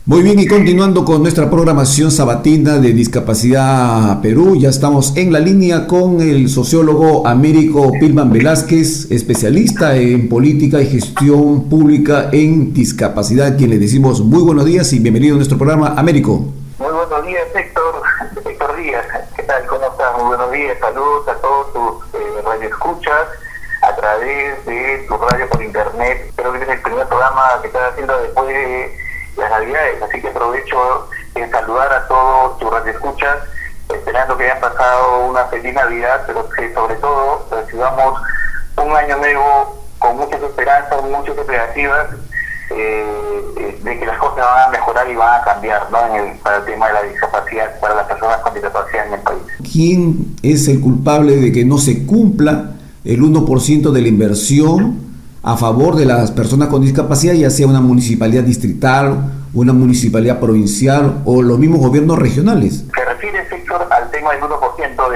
Muy bien, y continuando con nuestra programación sabatina de Discapacidad Perú, ya estamos en la línea con el sociólogo Américo Pilman Velázquez, especialista en política y gestión pública en discapacidad, quien le decimos muy buenos días y bienvenido a nuestro programa, Américo. Muy buenos días, Héctor Díaz. ¿Qué tal? ¿Cómo estás? Muy buenos días. Saludos a todos tus radioescuchas a través de tu radio por internet. Creo que es el primer programa que estás haciendo después de las Navidades, así que aprovecho en saludar a todos tus radioescuchas, esperando que hayan pasado una feliz Navidad, pero que sobre todo recibamos un año nuevo con muchas esperanzas, muchas expectativas de que las cosas van a mejorar y van a cambiar, ¿no? Para el tema de la discapacidad, para las personas con discapacidad en el país. ¿Quién es el culpable de que no se cumpla el 1% de la inversión a favor de las personas con discapacidad, ya sea una municipalidad distrital, una municipalidad provincial o los mismos gobiernos regionales? ¿Se refiere, Héctor, al tema del 1%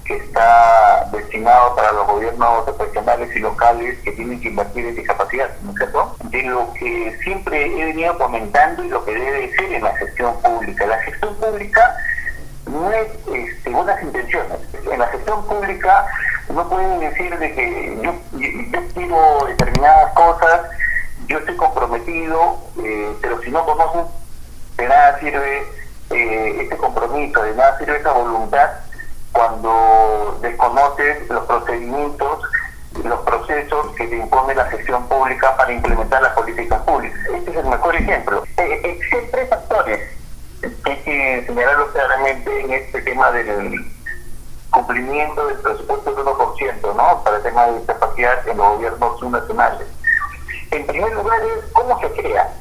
que está destinado para los gobiernos regionales y locales que tienen que invertir en discapacidad, ¿no es cierto? De lo que siempre he venido comentando y lo que debe ser en la gestión pública. La gestión pública no es buenas intenciones. En la gestión pública no pueden decir de que yo quiero determinadas cosas, yo estoy comprometido, pero si no conocen, de nada sirve ese compromiso, de nada sirve esa voluntad cuando desconoces los procedimientos, los procesos que te impone la gestión pública para implementar las políticas públicas. Este es el mejor ejemplo. Existen tres factores que hay que señalarlo claramente en este tema del cumplimiento del presupuesto del 1%, ¿no? Para el tema de discapacidad en los gobiernos subnacionales. En primer lugar es cómo se crea.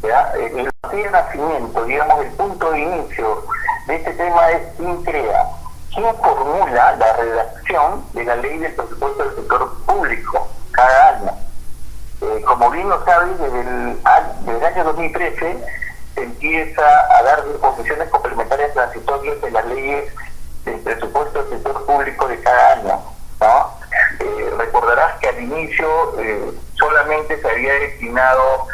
¿Ya? El nacimiento, digamos, el punto de inicio de este tema es quién crea, quién formula la redacción de la ley del presupuesto del sector público cada año. Como bien lo sabes, desde el año 2013 se empieza a dar disposiciones complementarias transitorias en las leyes del presupuesto del sector público de cada año, ¿no? Recordarás que al inicio solamente se había destinado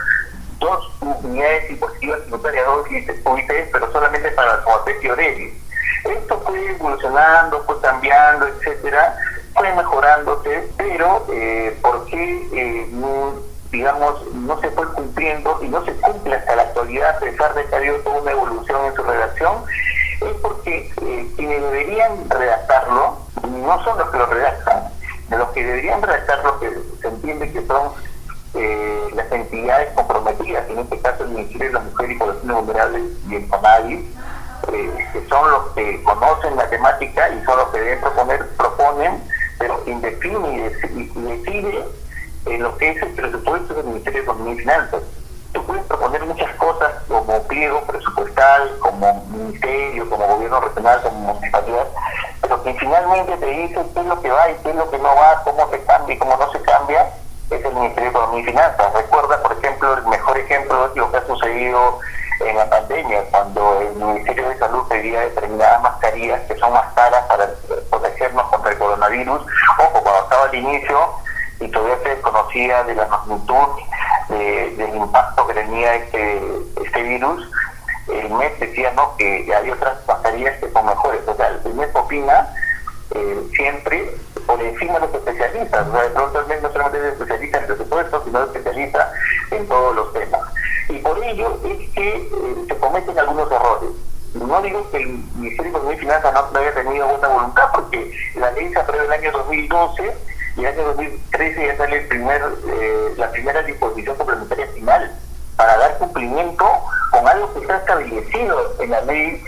2 unidades impositivas tributarias, 2 UITs, pero solamente para Coatec y Oreli. Esto fue evolucionando, fue cambiando, etcétera, fue mejorándose, pero ¿por qué no se fue cumpliendo y no se cumple hasta la actualidad, a pesar de que ha habido toda una evolución en su redacción? Es porque quienes deberían redactarlo no son los que lo redactan. De los que deberían redactarlo, que se entiende que son las entidades comprometidas, en este caso el Ministerio de la Mujer y Poblaciones Vulnerables y el CONADI, que son los que conocen la temática y son los que deben proponen, pero quien define y decide lo que es el presupuesto del Ministerio de Economía y Finanzas. Tú puedes proponer muchas cosas como pliego presupuestal, como ministerio, como gobierno regional, como municipalidad, pero que finalmente te dice qué es lo que va y qué es lo que no va, cómo se cambia y cómo no se cambia, es el Ministerio de Economía y Finanzas. Recuerda, por ejemplo, el mejor ejemplo es lo que ha sucedido en la pandemia, cuando el Ministerio de Salud pedía determinadas mascarillas que son más caras para protegernos contra el coronavirus. Ojo, cuando estaba al inicio y todavía se desconocía de la magnitud del impacto que tenía este virus, el MES decía, ¿no?, que hay otras mascarillas que son mejores. O sea, el MES opina siempre por encima de los especialistas. O sea, de pronto el MES no solamente es especialista en el presupuesto, sino es especialista en todos los temas. Y por ello es que se cometen algunos errores. No digo que el Ministerio de Economía y Finanzas no haya tenido buena voluntad, porque la ley se aprueba en el año 2012 y en el año 2013 ya sale la primera disposición complementaria final para dar cumplimiento con algo que está establecido en la ley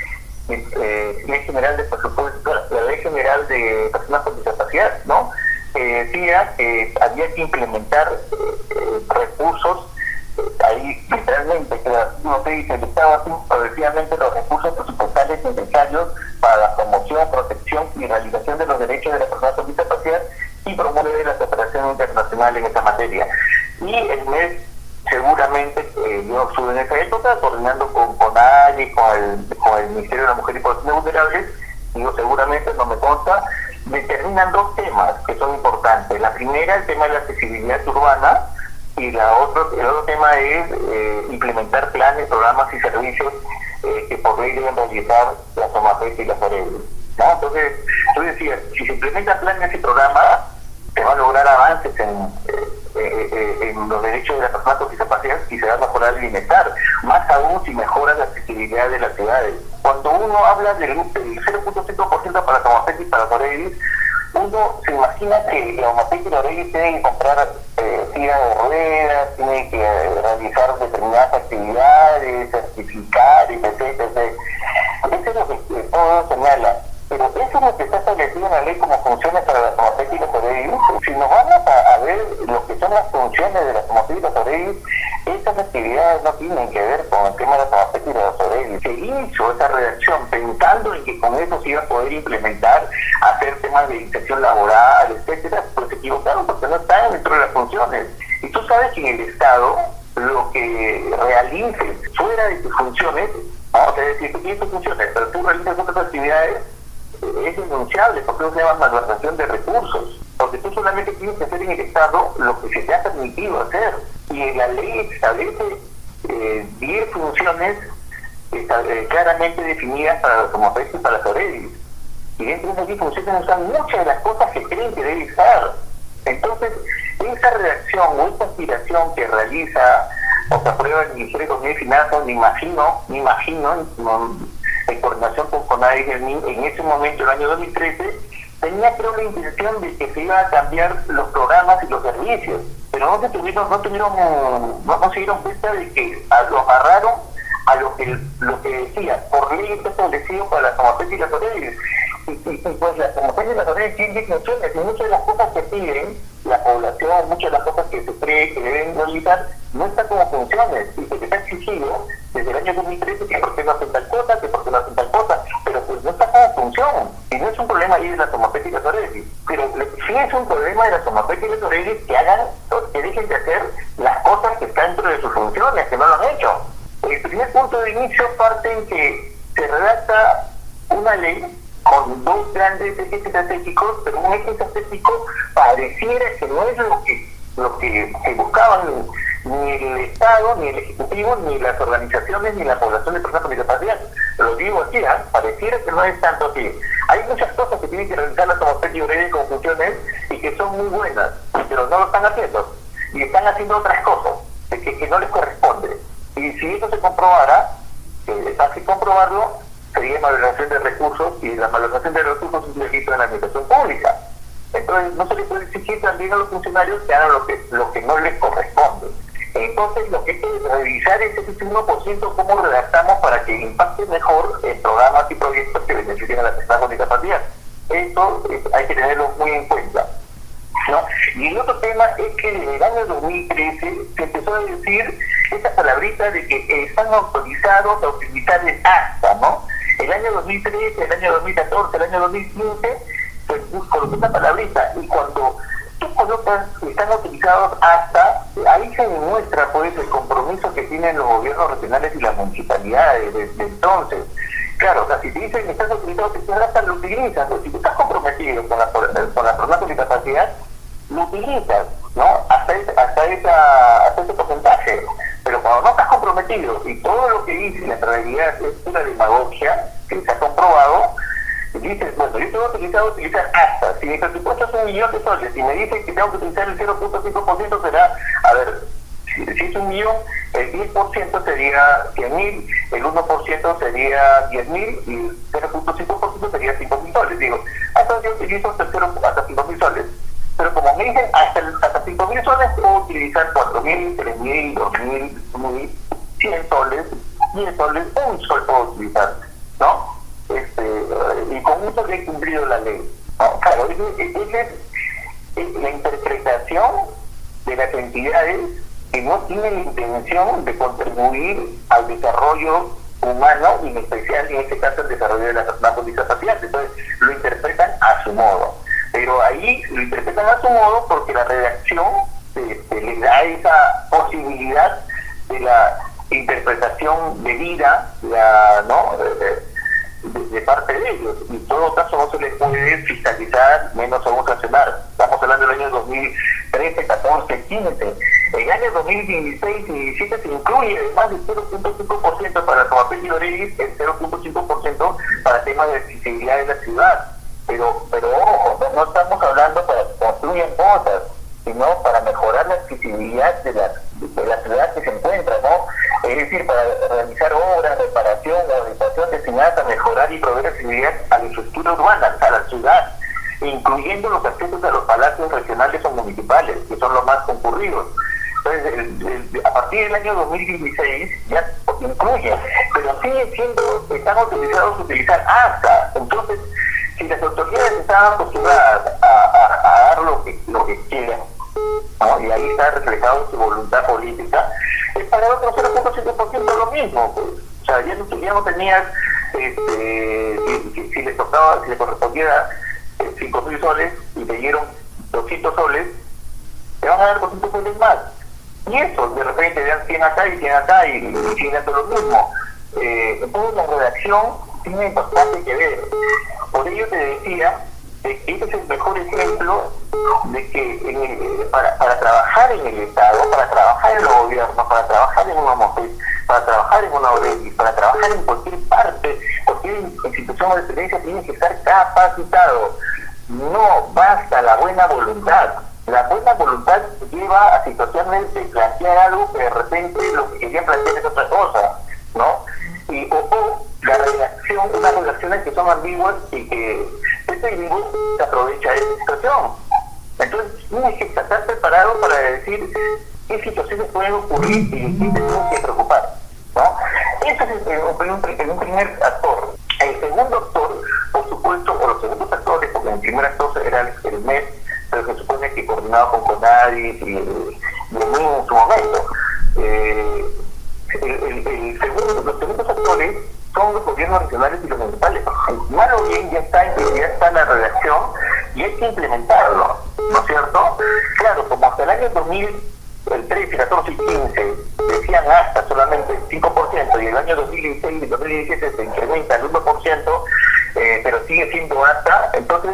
general de presupuesto, la ley general de personas con discapacidad, ¿no? Decía que había que implementar recursos, ahí literalmente, que no se dice, el Estado así progresivamente los recursos presupuestales necesarios para la promoción, protección y realización de los derechos de las personas con discapacidad y promover la cooperación internacional en esta materia. Y el MES seguramente, yo estuve en esa época coordinando con CONADI, con el Ministerio de la Mujer y Poblaciones Vulnerables, digo seguramente, no me consta, determinan 2 temas que son importantes. La primera, el tema de la accesibilidad urbana, y el otro tema es implementar planes, programas y servicios que por ley deben realizar las OMAPES y las OREDI, ¿no? Entonces, tú decías, si se implementan planes y programas, se van a lograr avances en los derechos de las personas con discapacidad y se va a mejorar el bienestar, más aún si mejora la accesibilidad de las ciudades. Cuando uno habla del 0.5% para las OMAPES y para las OREDI, uno se imagina que la OMAPES y la OREDI tienen que comprar sillas de ruedas, tienen que realizar determinadas actividades, certificar, etc. Eso es lo que todo señala. Pero eso es lo que está establecido en la ley como funciones para las OMAPES y las OREDI. Si nos vamos a ver lo que son las funciones de las OMAPES y las OREDI, esas actividades no tienen que ver con el tema de las OMAPES y las OREDI. Se hizo esa redacción pensando en que con eso se iba a poder implementar, hacer temas de inserción laboral, etcétera, pues se equivocaron porque no están dentro de las funciones. Y tú sabes que en el Estado, lo que realices fuera de tus funciones, vamos a decir, tú tienes tus funciones, pero tú realizas otras actividades, es denunciable, porque eso se llama malversación de recursos, porque tú solamente tienes que hacer en el Estado lo que se te ha permitido hacer, y la ley establece 10 funciones claramente definidas para los OMAPES y para las OREDI, y dentro de esas 10 funciones están muchas de las cosas que creen que debe estar. Entonces, esa redacción o esa aspiración que realiza o que aprueba el Ministerio de Economía y Finanzas, me imagino, en coordinación con CONADE en ese momento, el año 2013, tenía creo la intención de que se iba a cambiar los programas y los servicios, pero no se dieron cuenta de que lo agarraron a lo que decía, por ley está establecido para las OMAPES y las OREDI. Y pues las OMAPES y las OREDI tienen definiciones, y muchas de las cosas que piden la población, muchas de las cosas que se cree que deben realizar, no están como funciones, y se les ha exigido desde el año 2013 que por qué no hacen tal cosa, pero pues no está como función, y no es un problema ahí de las OMAPES y las OREDI, pero sí es un problema de las OMAPES y las OREDI que dejen de hacer las cosas que están dentro de sus funciones, que no lo han hecho. El primer punto de inicio parte en que se redacta una ley con dos grandes ejes estratégicos, pero un eje estratégico pareciera que no es lo que se buscaban ni el Estado, ni el Ejecutivo, ni las organizaciones, ni la población de personas con discapacidad. Lo digo aquí, pareciera que no es tanto así. Hay muchas cosas que tienen que realizar las OMAPES y OREDI con funciones y que son muy buenas, pero no lo están haciendo. Y están haciendo otras cosas que no les corresponde. Y si eso se comprobara, que es fácil comprobarlo, sería malversación de recursos, y la malversación de recursos es un delito en la administración pública. Entonces no se les puede exigir también a los funcionarios que hagan lo que no les corresponde. Entonces lo que hay que revisar es ese 1%, cómo redactamos para que impacte mejor en programas y proyectos que beneficien a las personas con discapacidad. Eso hay que tenerlo muy en cuenta, ¿no? Y el otro tema es que en el año 2013 se empezó a decir esa palabrita de que están autorizados a utilizar el ASTA, ¿no? El año 2013, el año 2014, el año 2015 se colocó esa palabrita, y cuando tú colocas que están utilizados hasta, ahí se demuestra pues el compromiso que tienen los gobiernos regionales y las municipalidades desde entonces. Claro, o sea, si te dicen que estás utilizado, que hasta lo utilizas, si tú estás comprometido con la persona con discapacidad, lo utilizas, ¿no? Hasta ese porcentaje. Pero cuando no estás comprometido y todo lo que dices en realidad es una demagogia que se ha comprobado, dices, bueno, yo tengo que utilizar hasta, si mi presupuesto es 1 millón de soles y me dicen que tengo que utilizar el 0.5%, será, a ver, si es 1 millón, el 10% sería 100.000, el 1% sería 10.000 y el 0.5% sería 5.000 soles. Digo, hasta yo utilizo hasta 5.000 soles. Pero como me dicen, hasta 5.000 soles puedo utilizar 4.000, 3.000, 2.000, 1.000, 100 soles, 10 soles, un sol puedo utilizar, ¿no? Y con eso he cumplido la ley, ¿no? Claro, esa es la interpretación de las entidades que no tienen la intención de contribuir al desarrollo humano, y en especial en este caso el desarrollo de las personas con discapacidad. Entonces lo interpretan a su modo, pero ahí lo interpretan a su modo porque la redacción les da esa posibilidad de la interpretación debida, ¿no? de parte de ellos. En todo caso no se les puede fiscalizar, menos aún sancionar. Estamos hablando del año 2013, 14, 15. En el año 2016 y 2017 se incluye más del 0.5% para Tomapeño y Orelis, el 0.5% para temas de accesibilidad de la ciudad. Pero ojo, no estamos hablando para que construyan cosas, sino para mejorar la accesibilidad de la ciudad que se encuentra, ¿no? Es decir, para realizar obras, reparación, rehabilitación destinadas a mejorar y proveer accesibilidad a la estructura urbana, a la ciudad, incluyendo los accesos a los palacios regionales o municipales, que son los más concurridos. Entonces, a partir del año 2016 ya incluye, pero sigue siendo, están autorizados a utilizar hasta. Entonces, si las autoridades están acostumbradas a dar lo que quieren, ¿no? Y ahí está reflejado su voluntad política, es para otro 0.5% lo mismo, pues. O sea, ya no tenías, si le correspondía 5.000 soles y te dieron 200 soles, te van a dar 200 soles más. Y eso, de repente te dan 100 acá y 100 acá y siguen dando lo mismo. Entonces la redacción tiene bastante que ver. Por ello te decía que este es el mejor ejemplo de que para trabajar en el Estado, para trabajar en los gobiernos, para trabajar en una MOPES, para trabajar en una OREGI, para trabajar en cualquier parte, cualquier institución de excelencia, tiene que estar capacitado. No basta la buena voluntad. La buena voluntad lleva a situaciones de plantear algo que de repente lo que querían plantear es otra cosa, ¿no? Y o la redacción, unas redacciones que son ambiguas y que este individuo se aprovecha de esa situación. Entonces tienes que estar preparado para decir qué situaciones pueden ocurrir y qué te tienes que preocupar, ¿no? Ese es un primer actor. El segundo actor, por supuesto, o los segundos actores, porque el primer actor era el MES, pero se supone que coordinado con CONADIS y el MIN en su momento. Los segundos actores son los gobiernos regionales y los municipales. Mal o bien ya está la redacción y hay que implementarlo, ¿no es cierto? Claro, como hasta el año 2013, 14 y 15 decían hasta solamente el 5% y el año 2016 y 2017 se incrementa el 1%, pero sigue siendo hasta, entonces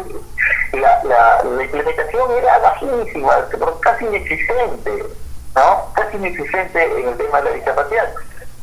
la implementación era bajísima, casi inexistente, ¿no? Casi inexistente en el tema de la discapacidad.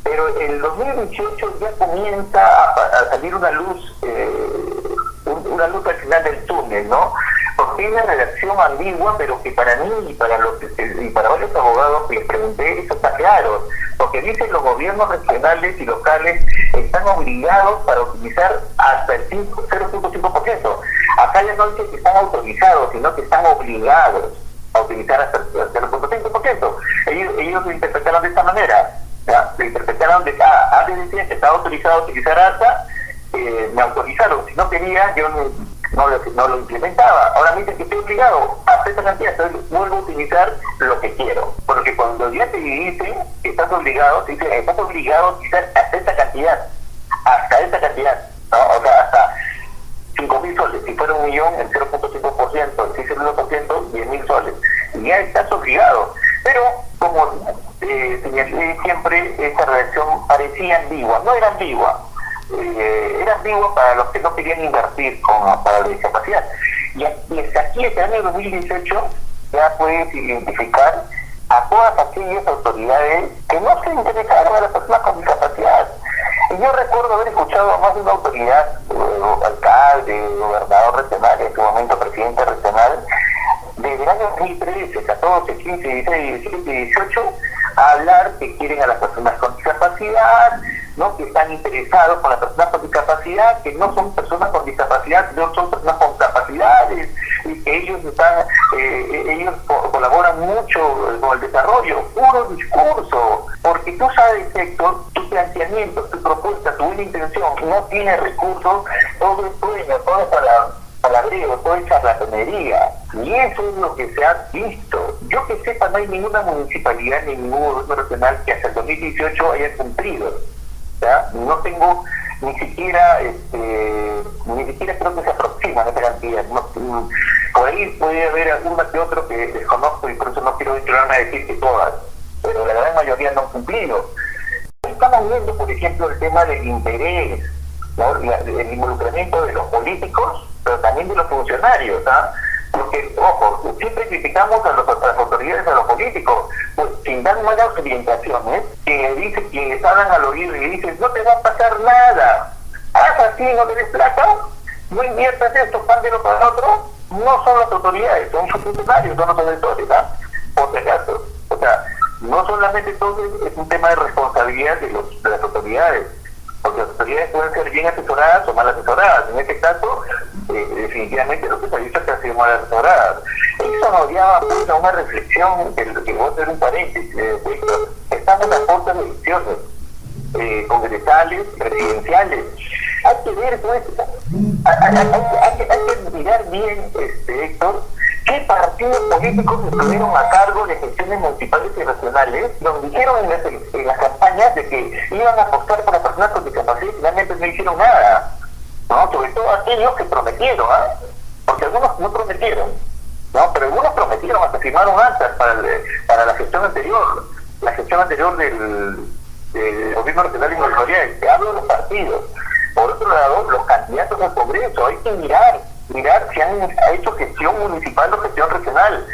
Pero en el 2018 ya comienza a salir una luz al final del túnel, ¿no? Porque hay una redacción ambigua, pero que para mí y para varios abogados que les pregunté, eso está claro. Porque dicen los gobiernos regionales y locales están obligados para utilizar hasta el 0.5%. Acá ya no dice que están autorizados, sino que están obligados a utilizar hasta el 0.5%. Ellos lo interpretaron de esta manera. ¿Ya? Se interpretaron antes decían que estaba autorizado a utilizar hasta, me autorizaron, si no quería yo no lo implementaba, ahora me dicen que estoy obligado a hacer esta cantidad, entonces vuelvo a utilizar lo que quiero, porque cuando ya te dicen que estás obligado, te dicen estás obligado a utilizar hasta esta cantidad, ¿no? O sea, hasta 5.000 soles, si fuera 1 millón, el 0.5%, si es el 1%, 10.000 soles, y ya estás obligado, pero como señalé siempre, esta redacción parecía ambigua, no era ambigua, era ambigua para los que no querían invertir para la discapacidad. Y hasta aquí, este año 2018, ya puedes identificar a todas aquellas autoridades que no se interesaron a las personas con discapacidad. Y yo recuerdo haber escuchado a más de una autoridad, alcalde, gobernador regional, en su momento presidente regional, desde el año 2013, 14, 15, 16, 17 y 18, a hablar que quieren a las personas con discapacidad, ¿no? Que están interesados con las personas con discapacidad, que no son personas con discapacidad, no son personas con capacidades, y que ellos colaboran mucho con el desarrollo. Puro discurso, porque tú sabes, Héctor, tu planteamiento, tu propuesta, tu buena intención, no tiene recursos, todo es sueño, todo es palabreo, todo es charlatanería, y eso es lo que se ha visto. Yo que sepa, no hay ninguna municipalidad ni ningún gobierno regional que hasta el 2018 haya cumplido, ¿ya? No tengo ni siquiera creo que se aproxima a esa cantidad. Por ahí puede haber alguna que otro que desconozco y por eso no quiero entrarme a decir que todas, pero la gran mayoría no han cumplido. Estamos viendo, por ejemplo, el tema del interés, ¿no? El involucramiento de los políticos, pero también de los funcionarios, ¿ah? Porque, ojo, siempre criticamos a las autoridades, a los políticos, pues quien dan malas orientaciones, quien les hablan al oído y le dicen, no te va a pasar nada, haz así, no le des plata, no inviertas esto, pándelo para otro, no son las autoridades, son sus funcionarios, son los asesores, por si acaso. O sea, no solamente entonces es un tema de responsabilidad de las autoridades, porque las autoridades pueden ser bien asesoradas o mal asesoradas. En este caso, definitivamente lo que se ha visto es que han sido mal asesoradas. Eso nos lleva pues, a una reflexión, que voy a hacer un paréntesis, Víctor. Estamos a puertas de elecciones congresales, presidenciales. Hay que ver, pues, hay que mirar bien, Héctor, qué partidos políticos estuvieron a cargo de gestiones municipales y regionales, donde dijeron en las campañas de que iban a apostar por las personas con discapacidad y finalmente no hicieron nada, ¿no? Sobre todo aquellos que prometieron, porque algunos no prometieron, ¿no? Pero algunos prometieron, hasta firmaron actas para la gestión anterior del gobierno regional y municipal. Te hablo de los partidos. Por otro lado, los candidatos al Congreso, hay que mirar si han hecho gestión municipal o gestión regional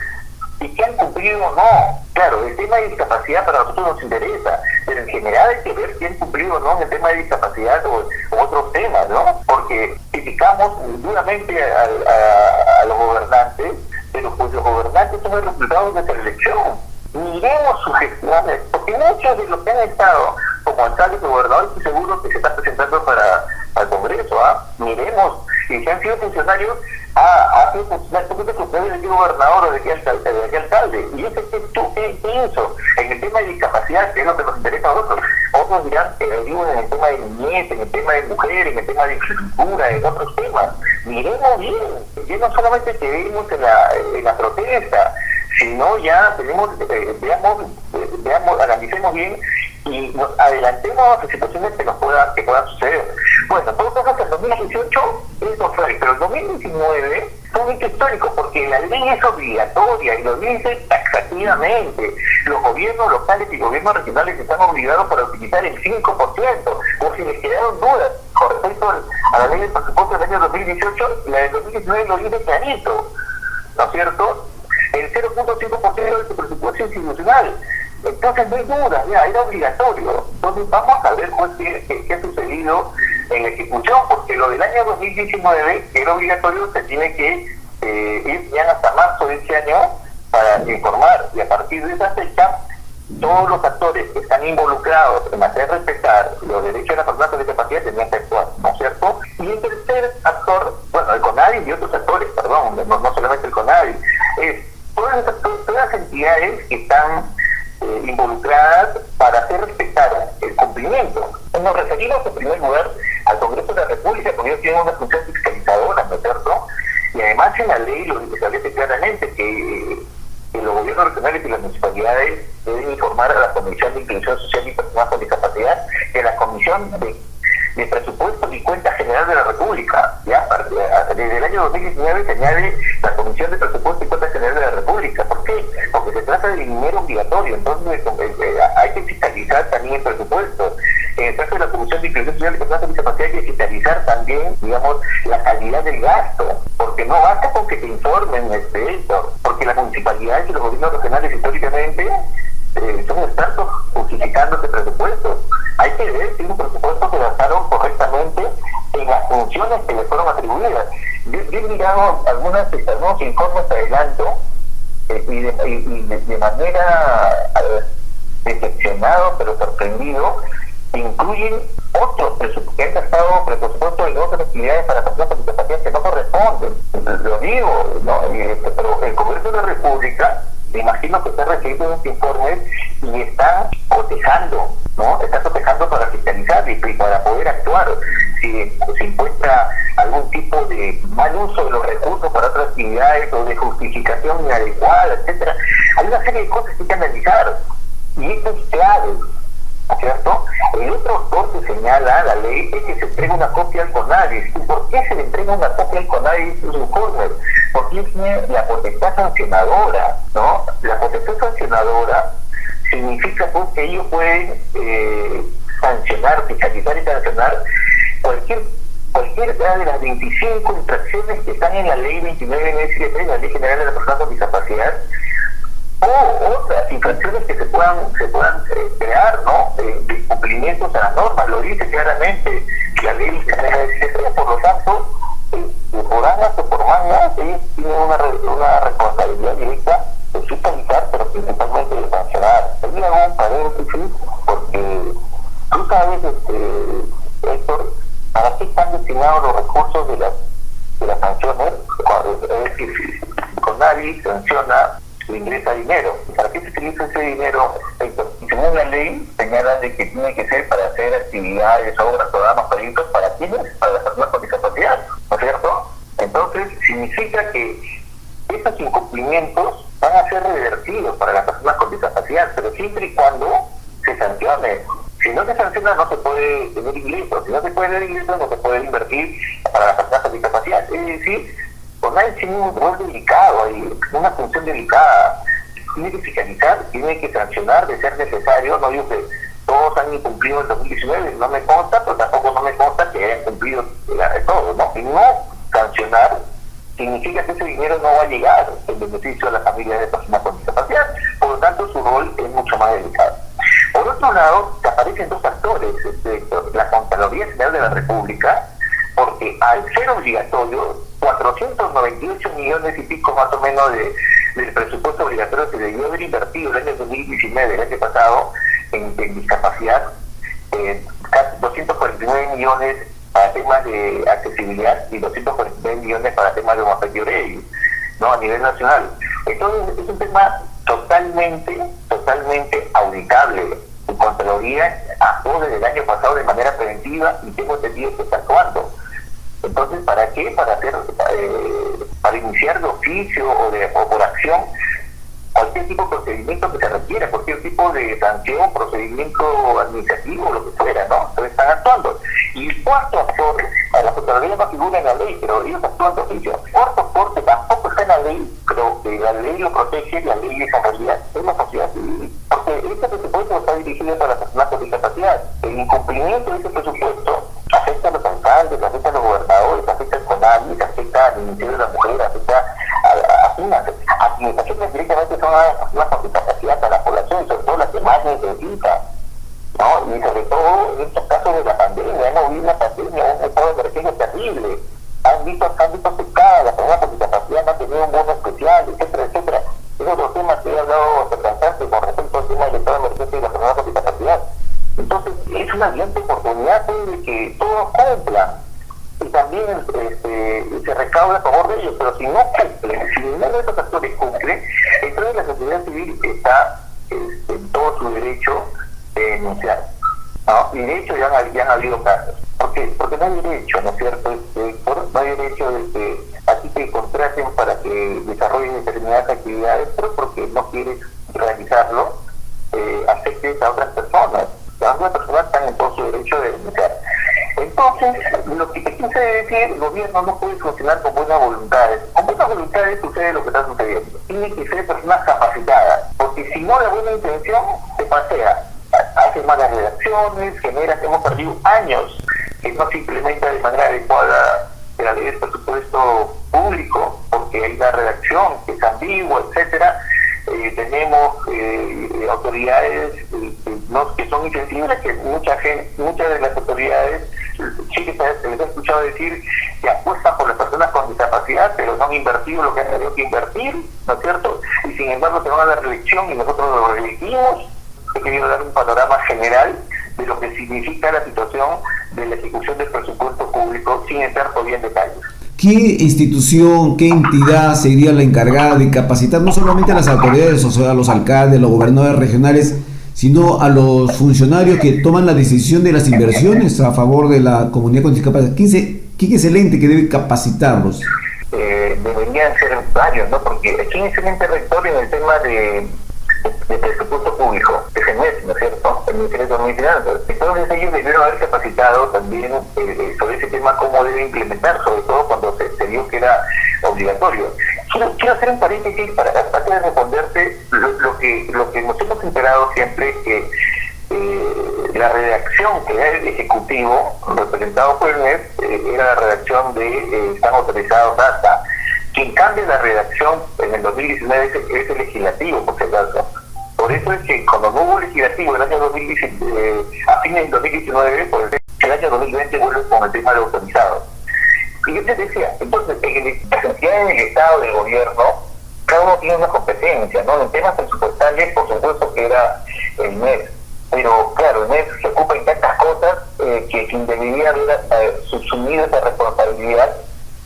y que han cumplido o no. Claro, el tema de discapacidad para nosotros nos interesa, pero en general hay que ver si han cumplido o no en el tema de discapacidad o otros temas, ¿no? Porque criticamos duramente a los gobernantes, pero pues los gobernantes son el resultado de esa elección. Miremos sus gestiones, porque muchos de los que han estado como alcaldes o gobernadores, estoy seguro que se están presentando para el Congreso, miremos, y si han sido funcionarios, ha sido funcionario, tú puedes de qué gobernador o de qué alcalde, y ese que tú, ¿qué hizo? En el tema de discapacidad, que es lo que nos interesa a nosotros, otros dirán que ayudan en el tema de niñez, en el tema de mujer, en el tema de infraestructura, en otros temas. Miremos bien, ya no solamente quedemos en la protesta, sino ya tenemos, veamos, analicemos bien y nos adelantemos a situaciones que puedan suceder. Bueno, todo caso que el 2018 eso fue, pero el 2019 fue un hecho histórico porque la ley es obligatoria y lo dice taxativamente. Los gobiernos locales y gobiernos regionales están obligados para utilizar el 5%, por si les quedaron dudas con respecto a la ley del presupuesto del año 2018, la del 2019 lo dice clarito, ¿no es cierto? El 0.5% de su presupuesto institucional. Entonces no hay duda, ya era obligatorio. Entonces vamos a ver pues, qué ha sucedido en la ejecución, porque lo del año 2019, que era obligatorio, se tiene que ir ya hasta marzo de este año para informar, y a partir de esa fecha todos los actores que están involucrados en hacer respetar los derechos de las personas con discapacidad tenían que actuar, ¿no es cierto? Y el tercer actor, bueno, el CONADI y otros actores, perdón, no solamente el CONADI, es todas las entidades que están involucradas para hacer respetar el cumplimiento. Nos referimos en primer lugar al Congreso de la República, porque ellos tienen una función fiscalizadora, ¿no es cierto? Y además en la ley lo establece claramente que los gobiernos regionales y las municipalidades deben informar a la Comisión de Inclusión Social y Personas con Discapacidad, que la Comisión de Presupuestos y Cuentas General de la República, ya desde el año 2019 se añade la Comisión de Presupuestos y Cuentas General de la República. ¿Por qué? Porque se trata de dinero obligatorio, entonces hay que fiscalizar también el presupuesto. En el caso de la Comisión de Inclusión Social y Personas con Discapacidad hay que fiscalizar también, digamos, la calidad del gasto, porque no basta con que te informen esto, porque las municipalidades y los gobiernos regionales históricamente son expertos justificando este presupuesto. Hay que ver si los presupuestos se gastaron correctamente en las funciones que les fueron atribuidas. Yo he mirado algunos informes adelanto y de manera decepcionado pero sorprendido, incluyen otros presupuestos que han gastado presupuestos de otras actividades para personas con discapacidad que no corresponden. Lo digo, ¿no? Pero el Congreso de la República, me imagino que está recibiendo unos informes y están cotejando, ¿no? Están cotejando para fiscalizar y para poder actuar. Si se encuentra algún tipo de mal uso de los recursos para otras actividades o de justificación inadecuada, etcétera, hay una serie de cosas que hay que analizar y esto es clave, ¿no es cierto? El otro autor que señala la ley es que se entrega una copia al CONADI. ¿Y por qué se le entrega una copia al CONADI de sus informes? Porque tiene la potestad sancionadora, ¿no? La potestad sancionadora significa pues que ellos pueden sancionar, fiscalizar y sancionar cualquier cualquiera de las 25 infracciones que están en la ley 29.973, la Ley General de la Persona con Discapacidad, o otras infracciones que se puedan crear, ¿no? De incumplimientos a las normas, lo dice claramente la Ley 29.973, por lo tanto, por años o por mangas, ellos tienen una responsabilidad directa de fiscalizar, pero principalmente de sancionar. Ahí hago un paréntesis, porque tú sabes, Héctor, ¿para qué están destinados los recursos de las sanciones? Es decir, si CONADI sanciona, le ingresa dinero. ¿Para qué se utiliza ese dinero, Héctor? Según la ley, señala de que tiene que ser para hacer actividades, obras, programas, proyectos, ¿para quiénes? Para las personas con discapacidad, ¿no es cierto? Entonces, significa que estos incumplimientos van a ser revertidos para las personas con discapacidad, pero siempre y cuando se sancione. Si no se sanciona, no se puede tener ingresos. Si no se puede tener ingresos, no se puede invertir para las personas con discapacidad. Es decir, CONADI tiene un rol delicado ahí, una función delicada. Tiene que fiscalizar, tiene que sancionar de ser necesario. No digo que todos han incumplido en 2019, no me consta, pero tampoco no me consta que hayan cumplido todo, ¿no? Y no sancionar significa que ese dinero no va a llegar en beneficio a las familias de personas con discapacidad. Por lo tanto, su rol es mucho más delicado. Por otro lado, aparecen dos factores, la Contraloría General de la República, porque al ser obligatorio, 498 millones y pico más o menos del presupuesto obligatorio se debió haber invertido el año 2019, el año pasado, en discapacidad, casi 249 millones para temas de accesibilidad y 249 millones para temas de homoafectividad, ¿no? A nivel nacional. Entonces, es un tema totalmente auditable. Su Contraloría actuó desde el año pasado de manera preventiva y tengo entendido que está actuando. Entonces, ¿para qué? Para iniciar de oficio o por acción cualquier tipo de procedimiento que se requiera, cualquier tipo de sanción, procedimiento administrativo, lo que fuera, ¿no? Entonces están actuando. Y el cuarto actor, a la Contraloría no figura en la ley, pero ellos actúan de oficio. El cuarto actor que tampoco está en la ley, pero que la ley lo protege, la ley es en realidad, es la sociedad civil. Porque este presupuesto está dirigido para las personas con discapacidad. El incumplimiento de ese presupuesto afecta a los alcaldes, afecta a los gobernadores, afecta al CONADI, afecta al Ministerio de la Mujer, afecta a administraciones directamente son a las personas con discapacidad, a la población, sobre todo las que más necesitan, ¿no? Y sobre todo en estos casos de la pandemia, hemos vivido una pandemia, un estado de emergencia terrible, han visto afectadas, las personas con discapacidad no han tenido un bono especial, etcétera, etcétera. Es otro tema que he hablado bastante con respecto al tema del estado de emergencia y las personas con discapacidad. Entonces, es una gran oportunidad de que todos cumplan y también se recauda a favor de ellos, pero si no cumplen, si ninguno de esos actores cumple, entonces la sociedad civil está en todo su derecho de denunciar, ¿no? Y de hecho ya han habido casos. Porque no hay derecho, ¿no es cierto? No hay derecho de que a ti te contraten para que desarrolles determinadas actividades, pero porque no quieres realizarlo, afectes a otras personas. Las otras personas están en todo su derecho de denunciar. Entonces, lo que te quise decir, el gobierno no puede funcionar con buenas voluntades. Con buenas voluntades sucede lo que está sucediendo. Tiene que ser personas capacitadas, porque si no, la buena intención se pasea. Hace malas redacciones, hemos perdido años que no se implementa de manera adecuada la ley del presupuesto público, porque hay una redacción que es ambigua, etcétera. Tenemos autoridades que son insensibles, que muchas de las autoridades sí se les ha escuchado decir que apuestan por las personas con discapacidad, pero no han invertido lo que han tenido que invertir, ¿no es cierto? Y sin embargo se van a la reelección y nosotros lo reelegimos. He querido dar un panorama general de lo que significa la situación de la ejecución del presupuesto público sin entrar todavía en detalles. ¿Qué institución, qué entidad sería la encargada de capacitar no solamente a las autoridades, o sea, a los alcaldes, los gobernadores regionales, sino a los funcionarios que toman la decisión de las inversiones a favor de la comunidad con discapacidad? ¿Quién es el ente que debe capacitarlos? Deberían ser varios, ¿no? Porque ¿quién es el ente rector en el tema de presupuesto público? Es el MES, ¿no es cierto? El Ministerio de Economía y Finanzas. Entonces ellos debieron haber capacitado también sobre ese tema, cómo debe implementar, sobre todo cuando se vio que era obligatorio. Quiero hacer un paréntesis para tratar de responderte lo que nos hemos enterado siempre, que la redacción que era el Ejecutivo, representado por el MES, era la redacción de están autorizados hasta. Quien cambia la redacción en el 2019 es el legislativo, por si acaso. Por eso es que cuando no hubo legislativo el año 2019, a fines del 2019, pues el año 2020 vuelve con el tema de autorizados. Y yo te decía, entonces, en las entidades del Estado, del gobierno, cada uno tiene una competencia, ¿no? En temas presupuestales, por supuesto que era el MES, pero claro, el MES se ocupa en tantas cosas que quien debería haber subsumido esa responsabilidad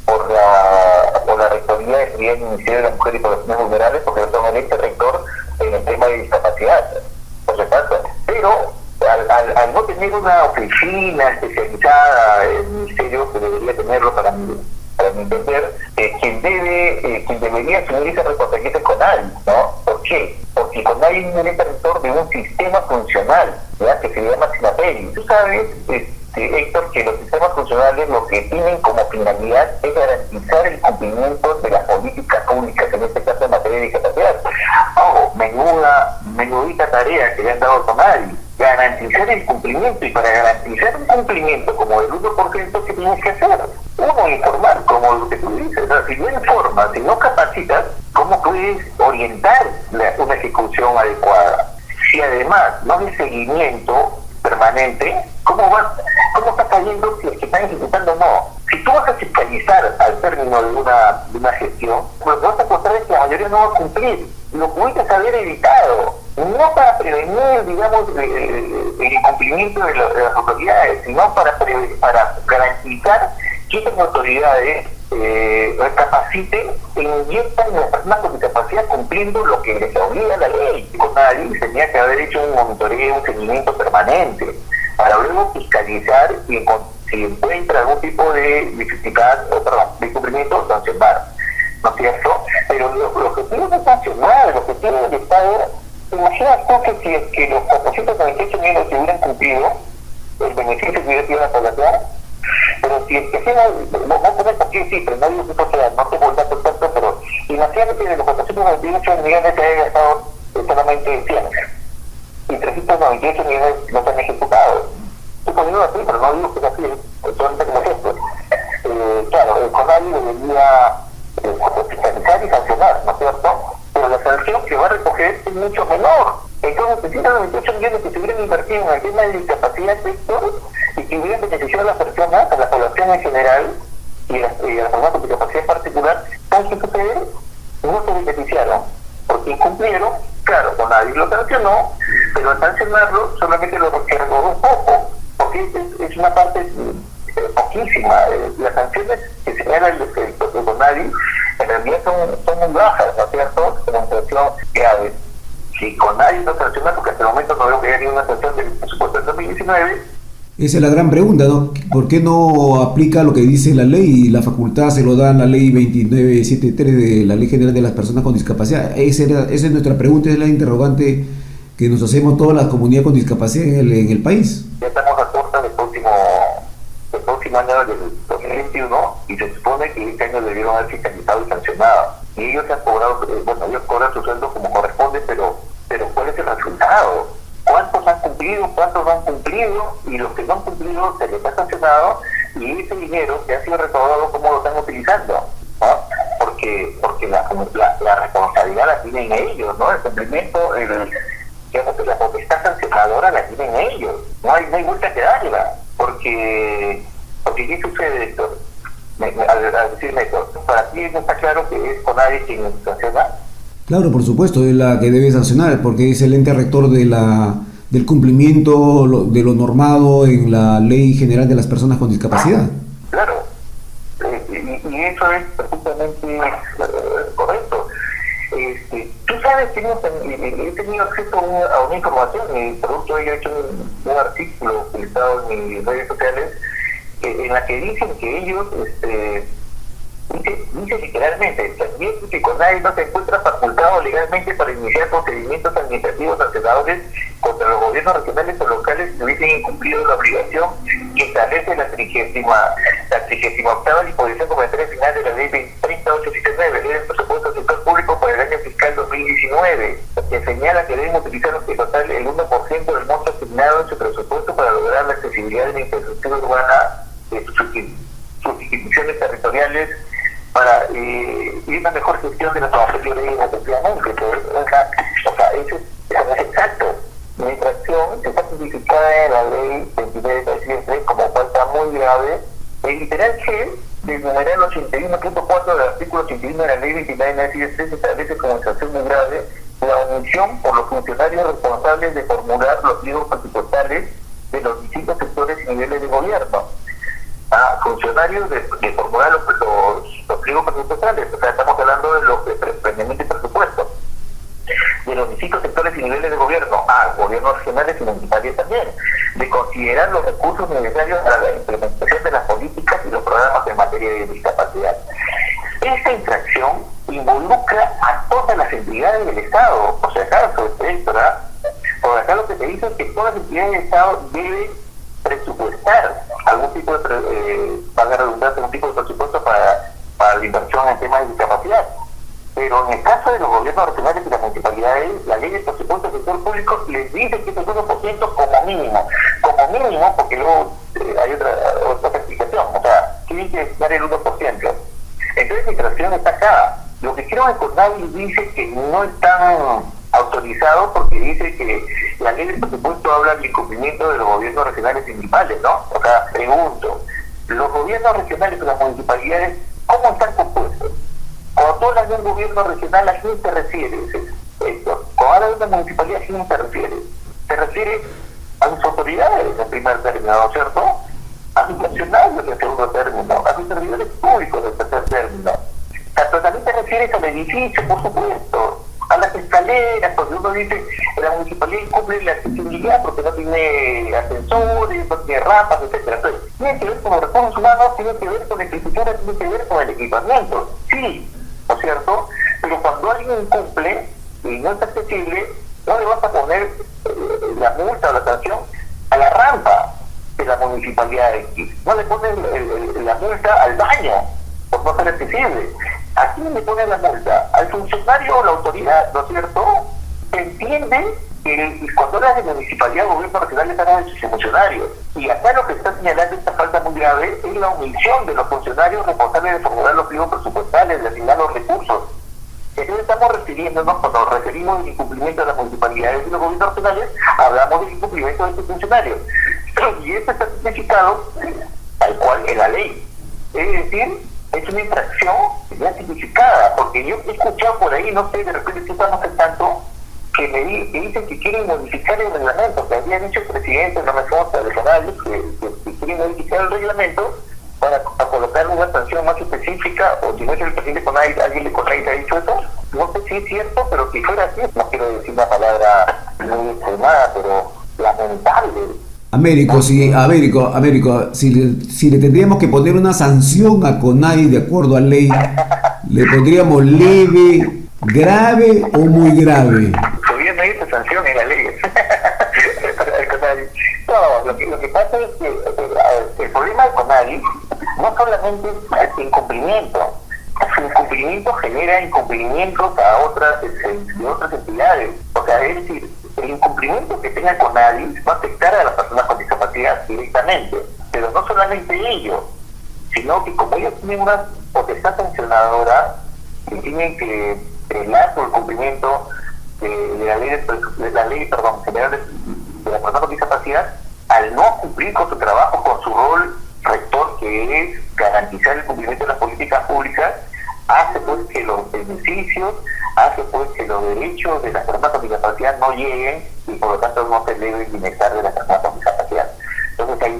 por la rectoría del Ministerio de la Mujer y Poblaciones Vulnerables, porque son el ex rector en el tema de discapacidad, por supuesto. Pero al no tener una oficina especializada en el ministerio, que debería tenerlo para mi entender, quien debería asumir esa responsabilidad es CONADI, ¿no? ¿Por qué? Porque CONADI es el rector de un sistema funcional, ¿ya? Que se llama SINAPERI. Tú sabes, Héctor, que los sistemas funcionales lo que tienen como finalidad es garantizar el cumplimiento de las políticas públicas, en este caso en materia de discapacidad. Menudita tarea que le han dado a CONADI, garantizar el cumplimiento, y para garantizar un cumplimiento como el 1%, ¿qué tienes que hacer? Uno, informar, como lo que tú dices, ¿no? Si no informas, si no capacitas, ¿cómo puedes orientar una ejecución adecuada? Si además no hay seguimiento permanente, ¿cómo está cayendo si es que están ejecutando o no? Si tú vas a fiscalizar al término de una gestión, pues vas a encontrar que la mayoría no va a cumplir. Lo pudiste haber evitado, no para prevenir, digamos, el incumplimiento de las autoridades, sino para garantizar que estas autoridades recapaciten e inviertan en las personas con discapacidad cumpliendo lo que les obliga la ley. CONADI tenía que haber hecho un monitoreo, un seguimiento permanente, para luego fiscalizar y si encuentra algún tipo de dificultad de incumplimiento, sancionar, ¿no es cierto? Pero los objetivos no sancionar, los objetivos del Estado, imagina tú que si es que los 498 millones se hubieran cumplido, el beneficio que hubiera sido la población, pero si es que no sabes por qué cifras, no digo que sea, no tengo el dato exacto, pero imagínate que de los 498 millones se haya gastado solamente 100 y 398 millones no se han ejecutado. Estoy poniendo así, pero no digo que sea así, solamente como ejemplo. Claro, el CONADI debería fiscalizar y sancionar, ¿no es cierto? Pero la sanción que va a recoger es mucho menor. Entonces, 398 millones que se hubieran invertido en el tema de discapacidad sector y que hubieran beneficiado a las personas, a la población en general y a las personas con discapacidad en particular, ¿sabes qué sucede? No se beneficiaron porque incumplieron. Claro, CONADI lo sancionó, pero al sancionarlo solamente lo recargó un poco, porque es una parte poquísima. Las sanciones que señala el CONADI en realidad son muy bajas, ¿no es cierto? Con una sanción grave. Si CONADI lo sanciona, porque hasta el momento no veo que haya ninguna sanción del presupuesto del 2019. Esa es la gran pregunta, ¿no? ¿Por qué no aplica lo que dice la ley y la facultad se lo da en la ley 2973 de la Ley General de las Personas con Discapacidad? Esa es nuestra pregunta, es la interrogante que nos hacemos toda la comunidad con discapacidad en el país. Ya estamos a puertas del próximo año del 2021 y se supone que este año debieron haber fiscalizado y sancionado. Y ellos han cobrado, ellos cobran su sueldo como corresponde, pero ¿cuál es el resultado? ¿Cuántos han cumplido? ¿Cuántos no han cumplido? Y los que no han cumplido se les ha sancionado, y ese dinero que ha sido recaudado, ¿cómo lo están utilizando? ¿No? Porque la responsabilidad la tienen ellos, ¿no? El cumplimiento, la potestad sancionadora la tienen ellos. No hay vuelta que darla. Porque ¿qué sucede, Héctor? Al decirme esto, ¿para ti no está claro que es CONADI quien sanciona? Claro, por supuesto, es la que debe sancionar, porque es el ente rector del cumplimiento de lo normado en la Ley General de las Personas con Discapacidad. Claro, y eso es perfectamente correcto. Tú sabes que he tenido acceso a una información, y producto de ello he hecho un artículo publicado en mis redes sociales, en la que dicen que ellos dice literalmente, también que CONADI no se encuentra facultado legalmente para iniciar procedimientos administrativos sancionadores contra los gobiernos regionales o locales que hubiesen incumplido la obligación que establece la 38ª disposición comentaria final de la ley 30879, ley del presupuesto del sector público para el año fiscal 2019, que señala que deben utilizar el 1% del monto asignado destinado en su presupuesto para lograr la accesibilidad de la infraestructura urbana de sus instituciones territoriales y una mejor gestión de la trabajadores efectivamente. O sea, eso es exacto. La infracción está tipificada en la ley 29 como falta muy grave. El literal G del numeral 81.4 del artículo 81 de la ley 29 se establece como infracción muy grave la omisión por los funcionarios responsables de formular los pliegos presupuestales de los distintos sectores y niveles de gobierno. Funcionarios de formular los pliegos presupuestales, o sea, estamos hablando de los de planeamiento y presupuesto, de los distintos sectores y niveles de gobierno, gobiernos regionales y municipales también, de considerar los recursos necesarios para la implementación de las políticas y los programas en materia de discapacidad. Esta infracción involucra a todas las entidades del Estado, o sea, acaso, ¿verdad? Por acá lo que te dice es que todas las entidades del Estado deben presupuestar algún tipo de, valga la redundancia, algún tipo de presupuesto para la inversión en temas de discapacidad. Pero en el caso de los gobiernos regionales y las municipalidades, la ley de presupuesto del sector público les dice que es el 1% como mínimo, porque luego hay otra explicación, o sea, tienen que dar el 1%. Entonces la infracción está acá. Lo que creo que CONADI dice que no están autorizados porque dice que la ley de presupuesto habla del incumplimiento de los gobiernos regionales y municipales, ¿no? O sea, pregunto, los gobiernos regionales y las municipalidades, ¿cómo están compuestos? Cuando tú hablas de un gobierno regional, ¿a quién te refieres? Cuando hablas de una municipalidad, ¿a quién te refieres? Te refieres a sus autoridades en primer término, ¿no es cierto? A sus funcionarios en segundo término, a sus servidores públicos en tercer término. Pero también te refieres al edificio, por supuesto, a las escaleras, porque uno dice que la municipalidad incumple la accesibilidad porque no tiene ascensores, no tiene rampas, etcétera. Entonces, tiene que ver con los recursos humanos, tiene que ver con la infraestructura, tiene que ver con el equipamiento, sí, ¿no es cierto? Pero cuando alguien incumple y no es accesible, no le vas a poner la multa o la sanción a la rampa de la municipalidad X, no le pones la multa al baño por no ser accesible. ¿A quién le ponen la multa? ¿Al funcionario o la autoridad? ¿No es cierto? Se entiende que cuando hablas de municipalidad o gobierno regional están de sus funcionarios. Y acá lo que está señalando esta falta muy grave es la omisión de los funcionarios responsables de formular los pliegos presupuestales, de asignar los recursos. Entonces estamos refiriéndonos, cuando nos referimos al incumplimiento de las municipalidades y los gobiernos regionales, hablamos del incumplimiento de estos funcionarios. Y esto está tipificado tal cual en la ley. Es decir, es una infracción ya tipificada, porque yo he escuchado por ahí, no sé, de repente tú estás tanto, que dicen que quieren modificar el reglamento, que había dicho el presidente, no me consta, de Canales, que quieren modificar el reglamento para colocar una sanción más específica, o si no es el presidente alguien de CONADI ha dicho eso, no sé si es cierto, pero si fuera así, no quiero decir una palabra muy extremada, pero lamentable. Américo, si le tendríamos que poner una sanción a CONADI de acuerdo a ley, ¿le pondríamos leve, grave o muy grave? Todavía no hay esa sanción en la ley. No, lo que pasa es que el problema de CONADI no solamente es el incumplimiento. Su incumplimiento genera incumplimientos a otras entidades. O sea, es decir, el incumplimiento que tenga CONADI va a afectar a las personas con discapacidad directamente. Pero no solamente ello, sino que como ellos tienen una potestad sancionadora y tienen que velar por el cumplimiento de la ley general de las personas con discapacidad, al no cumplir con su trabajo, con su rol rector, que es garantizar el cumplimiento de las políticas públicas, hace pues que los beneficios, hace pues que los derechos de las personas con discapacidad no lleguen y por lo tanto no se eleve el bienestar de las personas con discapacidad. Entonces hay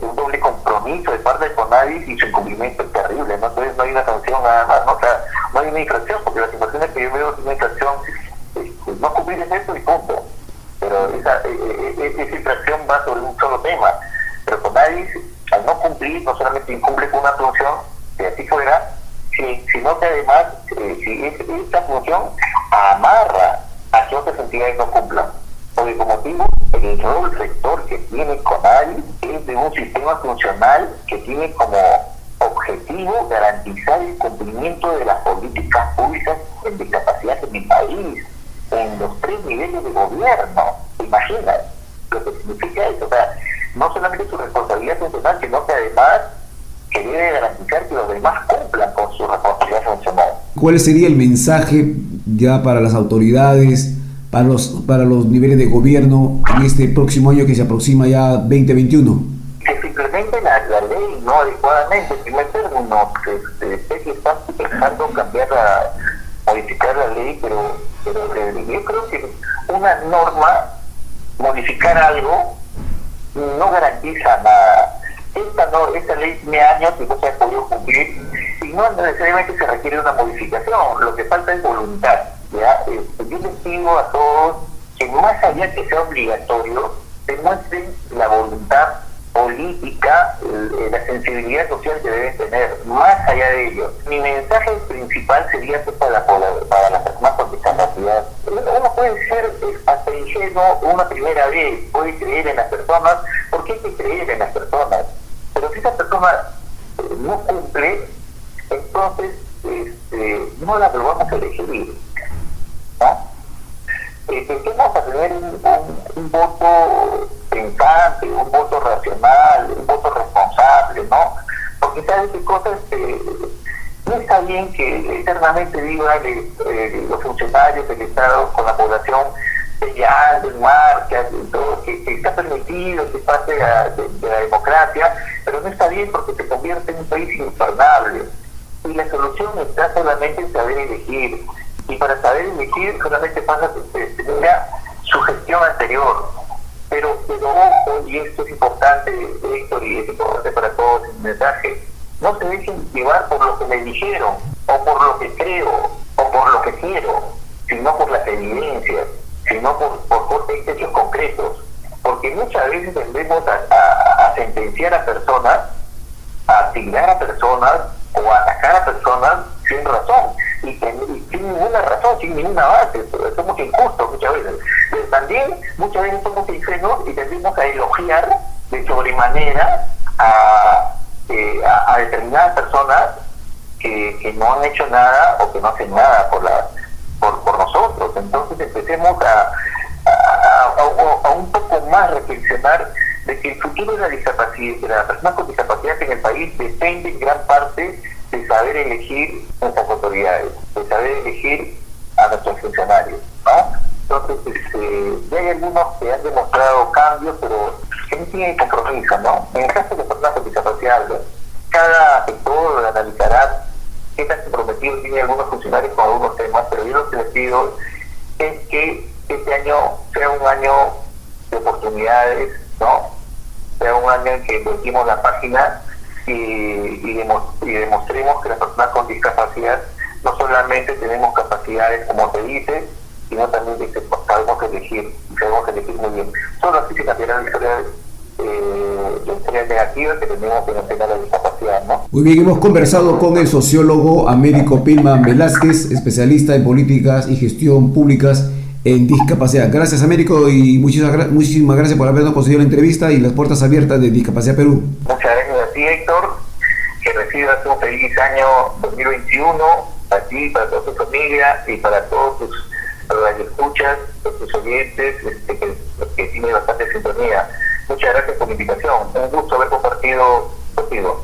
un doble compromiso de parte de CONADI y su incumplimiento es terrible, ¿no? Entonces no hay una sanción nada más, ¿no? O sea, no hay una infracción, porque las infracciones que yo veo es una infracción, no cumplir eso y punto. Pero esa infracción va sobre un solo tema. Pero CONADI, al no cumplir, no solamente incumple con una función, si así fuera, sino que además, si esta función amarra a que otras entidades no cumplan. Porque como digo, el rol rector que tiene CONADI es de un sistema funcional que tiene como objetivo garantizar el cumplimiento de las políticas públicas en discapacidad en mi país, en los 3 niveles de gobierno. Y imaginas lo que significa eso. O sea, no solamente su responsabilidad funcional, sino que además que debe garantizar que los demás cumplan con su responsabilidad funcional. ¿Cuál sería el mensaje ya para las autoridades, para los niveles de gobierno en este próximo año que se aproxima ya 2021? Que se implemente la ley no adecuadamente. En primer término, sé que están pensando modificar la ley, pero yo creo que una norma, modificar algo, no garantiza nada. Esta ley tiene años y no se ha podido cumplir, y no necesariamente se requiere una modificación, lo que falta es voluntad. ¿Ya? Yo les pido a todos que más allá que sea obligatorio, demuestren la voluntad política, la sensibilidad social que deben tener, más allá de ello. Mi mensaje principal sería pues, para las personas con discapacidad. Uno puede ser hasta ingenuo una primera vez, puede creer en las personas, porque hay que creer en las personas. Pero si esa persona no cumple, entonces no la volvamos a elegir, ¿no? Empecemos a tener un voto pensante, un voto racional, un voto responsable, ¿no? Porque sabes qué cosas, no está bien que eternamente vivan los funcionarios del Estado con la población peleando en marchas, todo, que está permitido que pase de la democracia, pero no está bien porque se convierte en un país ingobernable. Y la solución está solamente en saber elegir. Y para saber elegir solamente pasa por su gestión anterior. Pero ojo, y esto es importante, Héctor, y es importante para todos el mensaje, no se dejen llevar por lo que me dijeron, o por lo que creo, o por lo que quiero, sino por las evidencias, sino por hechos concretos. Porque muchas veces tendemos a sentenciar a personas, a asignar a personas, o a atacar a personas sin razón, y sin ninguna razón, sin ninguna base. Somos injustos muchas veces. Pero también muchas veces somos ingenuos y tendemos a elogiar de sobremanera a determinadas personas que no han hecho nada o que no hacen nada por nosotros. Entonces empecemos a un poco más reflexionar de que el futuro de la discapacidad, de las personas con discapacidad en el país, depende en gran parte de saber elegir nuestras autoridades, de saber elegir a nuestros funcionarios, ¿no? Entonces, ya hay algunos que han demostrado cambios, pero que no tienen compromiso, ¿no? En el caso de las personas con discapacidad, cada sector analizará qué tan comprometidos tienen algunos funcionarios con algunos temas, pero yo lo que les pido es que este año sea un año de oportunidades, ¿no? Sea un año en que volvimos la página y demostremos que las personas con discapacidad no solamente tenemos capacidades como te dice, sino también que sabemos elegir muy bien. Solo así se cambiará la historia negativa que tenemos en el tema de la discapacidad, ¿no? Muy bien, hemos conversado con el sociólogo Américo Pilman Velázquez, especialista en políticas y gestión públicas en discapacidad. Gracias, Américo, y muchísimas gracias por habernos concedido la entrevista y las puertas abiertas de Discapacidad Perú. Muchas gracias a ti, Héctor, que recibas un feliz año 2021 para ti, para toda tu familia y para todos tus radioescuchas, tus oyentes, que tiene bastante sintonía. Muchas gracias por la invitación. Un gusto haber compartido contigo.